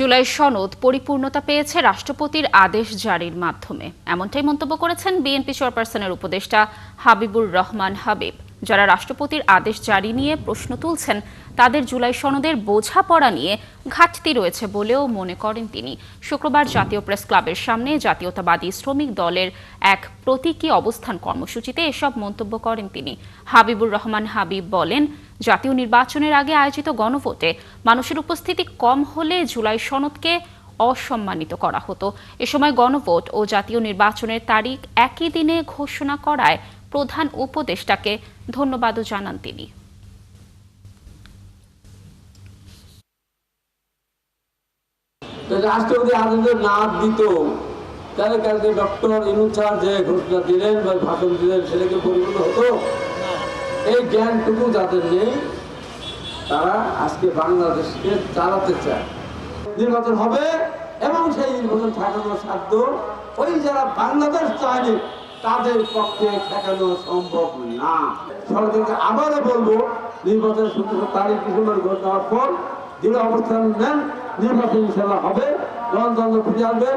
জুলাই সনদ পরিপূর্ণতা পেয়েছে রাষ্ট্রপতির আদেশ জারির মাধ্যমে, এমনটাই মন্তব্য করেছেন বিএনপি চেয়ারপারসনের উপদেষ্টা হাবিবুর রহমান হাবিব। যারা রাষ্ট্রপতির আদেশ জারি নিয়ে প্রশ্ন তুলছেন তাদের জুলাই সনদের বোঝাপড়া নিয়ে ঘাটতি রয়েছে বলেও মনে করেন তিনি। শুক্রবার জাতীয় প্রেস ক্লাবের সামনে জাতীয়তাবাদী শ্রমিক দলের এক প্রতীকী অবস্থান কর্মসূচিতে এসব মন্তব্য করেন তিনি। হাবিবুর রহমান হাবিব বলেন, জাতীয় নির্বাচনের আগে আয়োজিত গণভোটে মানুষের উপস্থিতি কম হলে জুলাই সনদকে অসম্মানিত করা হতো। এ সময় গণভোট ও জাতীয় নির্বাচনের তারিখ একই দিনে ঘোষণা করায় প্রধান উপদেষ্টাকে ধন্যবাদও জানান তিনি। রাষ্ট্রপতি আদেশ না দিত তাহলে কালকে ডক্টর ইউনূস স্যার যে ঘোষণা দিলেন বা ভাষণ দিলেন সেটাকে পরিপূর্ণ হতো? এই জ্ঞানটুকু যাদের নেই তারা আজকে বাংলাদেশকে চালাতে চায়। নির্বাচন হবে এবং সেই নির্বাচন ঠেকানোর সাধ্য ওই যারা বাংলাদেশ চায়নি তাদের পক্ষে ঠেকানো সম্ভব না। সরকারকে আবারও বলবো, নির্বাচনের 17 তারিখ ডিসেম্বর ঘোষণার পর দৃঢ় অবস্থান নেন, নির্বাচন ইনশাআল্লাহ হবে, গণতন্ত্র ফিরে আসবে।